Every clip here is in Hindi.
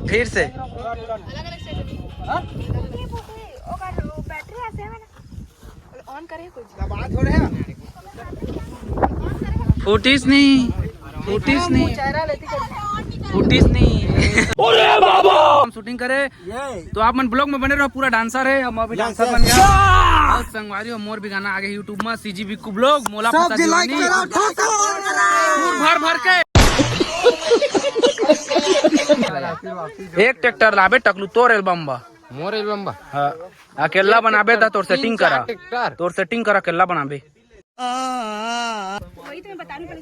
फिर से फूटिस नहीं हम शूटिंग करे तो आप मन ब्लॉग में बने रहो। पूरा डांसर है, हम अभी डांसर बन गया और संगवारी और मोर भी गाना आगे यूट्यूब में सीजी बिक्कू ब्लॉग मोला पता जीवानी भर भर के एक ट्रैक्टर लाबे टकलू तोर एल्बम बा मोर एल्बम बा। हाँ अकेला बनाबे था तोर सेटिंग करा अकेला बनाबे। वही तो मैं बता रही हूँ।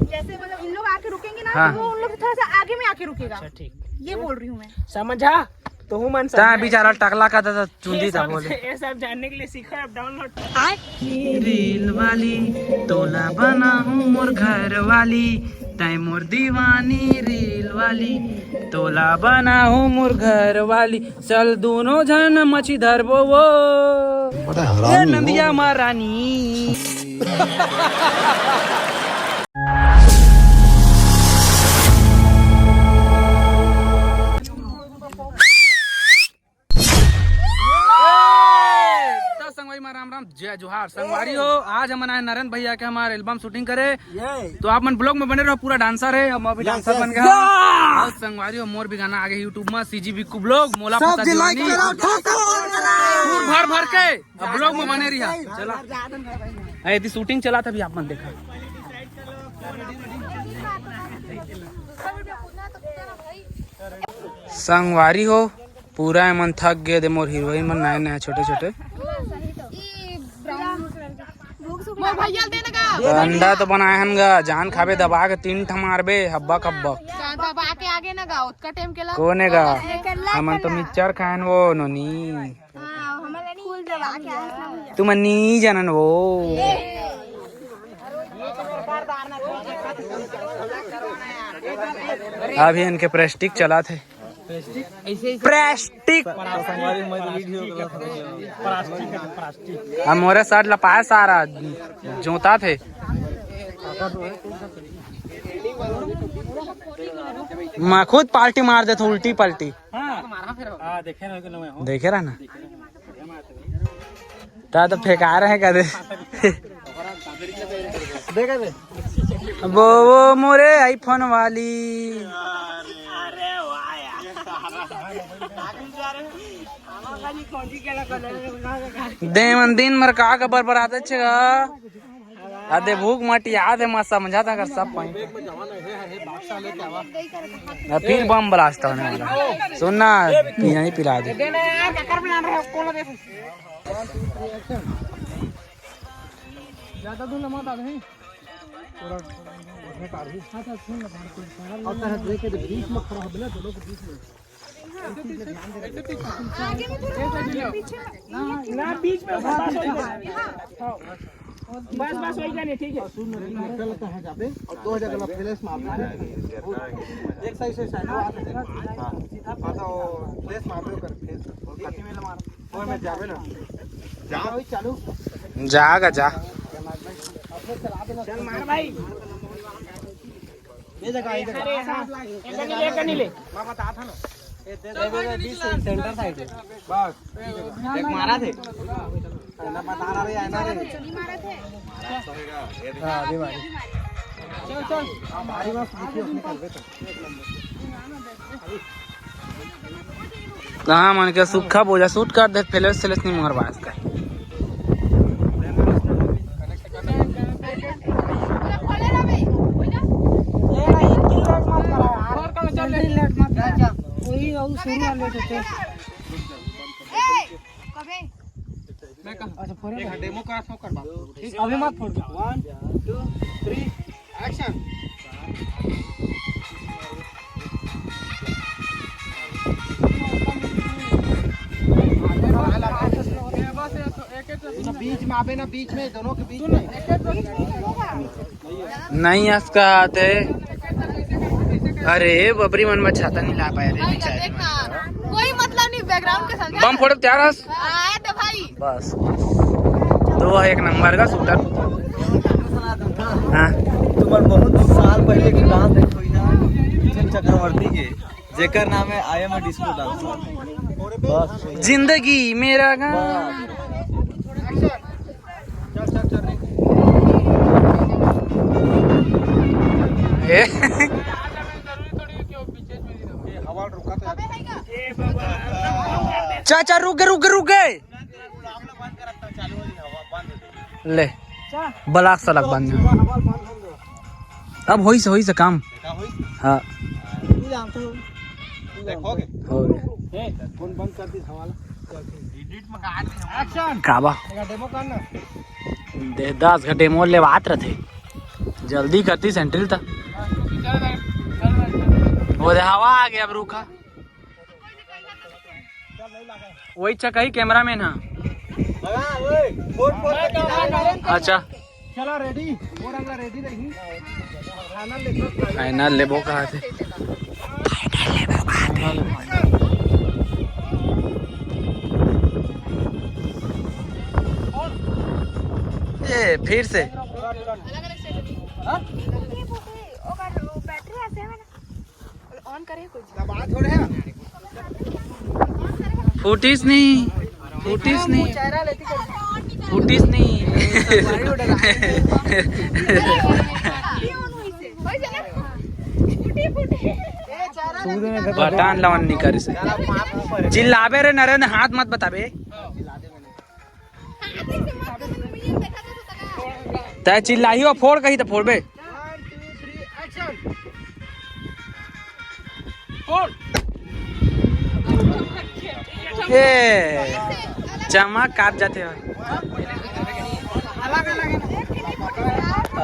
जैसे मतलब इन लोग आके रुकेंगे ना हाँ। तो वो उन लोग थोड़ा सा आगे में आके रुकेगा। ठीक ये बोल रही हूँ मैं। समझा तो हूँ मन बेचारा टकला का था चुंदी था बोले ये सब जानने के लिए सीखो अब डाउनलोड। रील वाली तोला बना हूँ मोर घर वाली तय मोर दीवानी रील वाली तोला बना हूँ मोर घर वाली चल दोनों जन मछी धरबो वो ये नंदिया महारानी। राम राम जय जोहार संगवारी हो। आज हम आए नरेंद्र भैया के हमारे एल्बम शूटिंग करे तो आप मन ब्लॉग में बने रहो। पूरा डांसर है, हम अभी डांसर बन गया और संगवारी हो मोर भी गाना आगे यूट्यूब में सीजी बिक्कू ब्लॉग मोला पता जीवानी भर भर के अब ब्लॉग में बने रहा। चला यदि शूटिंग चला था भी आप मन देखा। संगवारी हो पूरा मन थक गए दे मोर हीरोइन मन नए नए छोटे छोटे अंडा तो बनाए हन गा जान खाबे दबा के 3 ठा मारबे हब्बा कब्बा दबा के आगे ना गा उतना टाइम के ला कोने गा हम तो मिक्सचर खाएन वो नोनी तुम नी जानन वो अभी इनके प्रेस्टिक चला थे प्रेस्टिक मोरे साथ लपाया सारा जोता थे। मैं खुद पार्टी मार दे तो उल्टी पलटी देखे रहा ना ता तो फेंका रहे कदे वो मोरे आईफोन वाली देवन दिन मर का खबर बराते छेगा आधे भूख मटी याद है मत समझा था कर सब पाई फिर बम ब्लास्ट होने वाला सुनना पीना नहीं पिला दे ज्यादा दूर मत आ दे बीच में खड़ा हो दोनों के बीच में आगे में थोड़ा पीछे ना बीच में बस बस वही जाने ठीक है। लगता है जाबे और 2 जगह फ्लैश मार एक साइड से साइड हां तो फ्लैश मार दो कर फेस काटी में मार ओए मैं जाबे ना जा वही चालू जागा जा चल मार भाई ये जगह लेकर नहीं ले मैं बता था ना ये दे 20 सेंटर साइड है बस एक मारा थे ना बता रहा रे आना रे चली मारे थे। हां दे भाई चल चल भारी बस देखियो निकल बे कहाँ मन के सूखा बोझा शूट कर दे फ्लैश सेलेस नहीं मरवा इसका अच्छा डेमो का शो कर बात ठीक अभी मत फोड़ 1 2 3 एक्शन बीच में आवे ना बीच में दोनों के बीच में नहीं इसका आते अरे बबरी मन में छाता नहीं ला पाया रे बेचारे कोई मतलब नहीं बैकग्राउंड के समझा बम फोड़ो तैयार हस आए तो भाई बस तो एक नंबर का शूटर हाँ तुम्हारे बहुत साल पहले के डांस देखो ना चक्रवर्ती के जेकर नाम है I am a disco dancer. जिंदगी मेरा गाना। चाचा रुक गए ले बलाक सलक बंद। अब होई से काम। हाँ देखोगे हो गया। फोन बंद कर दी सवाल काबा डेमो करना 10 घंटे मोल ले बात रहे जल्दी करती सेंट्रल था वो दे हवा आ गया अब रुका वही चकाई कैमरा मैन हाँ अच्छा चला रेडी और अगला रेडी रही फाइनल लेबो कहा थे ये फिर से ऑन करे कुछ बात हो रहा है फूटिस नहीं बटान लावन नहीं करे से चिल्लाबे रे नरेंद्र हाथ मत बताबे तय चिल्लाई हो फोड़ कही तो फोड़बे ए चमक काट जाते हैं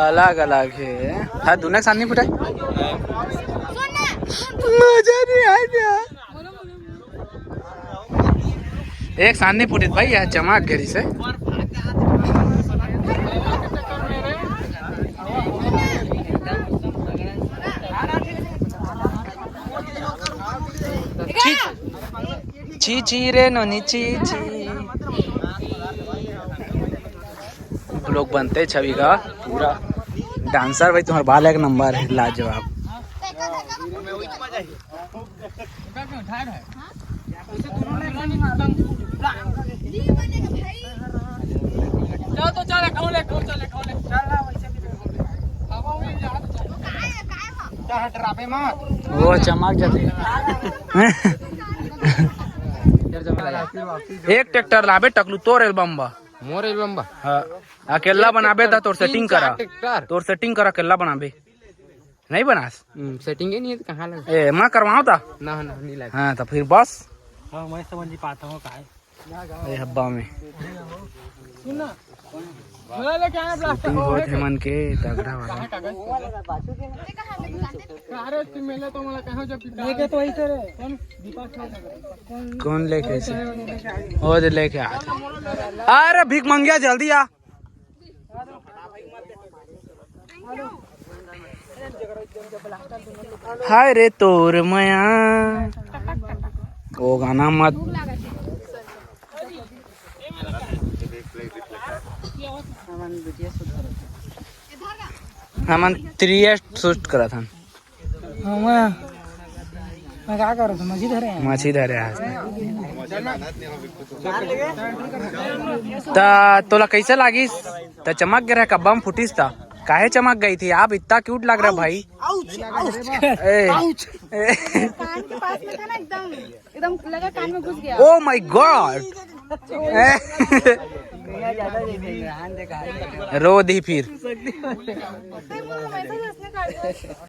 अलग अलग है हाँ दोनों सामने फुटाई मजा नहीं आया एक सामने फुटित भाई यह चमक घेरी से ची रे नोनी ची लोग बनते छवि का पूरा डांसर भाई तुम्हारा बाल एक नंबर है लाजवाब वो चमक जाते एक ट्रैक्टर लाबे टकलू तोर एल्बम बा मोर एल्बम बा हाँ अकेला बनाबे था तोर सेटिंग करा अकेला बनाबे नहीं बनास सेटिंग ही नहीं है तो कहाँ लगा ए मैं करवाऊँ था ना नहीं लगा हाँ तो फिर बस हाँ मैं समझ नहीं पाता हूँ का ए हब्बा में शूटिंग होत है मन के तगड़ा वाला कौन लेके से ओ दे लेके आ अरे भीख मंगिया जल्दी आ हाय रे तोर मया वो गाना मत हमन 3 शूट करा था मैं क्या कर रहा था मछली धरे ता तोला कैसे लागिस ता चमक गया कब्बा में फुटिस था काहे चमक गई थी आप इतना क्यूट लग रहा भाई कान के पास में था ना एकदम लगा कान में घुस गया ओ माय गॉड रो दी फिर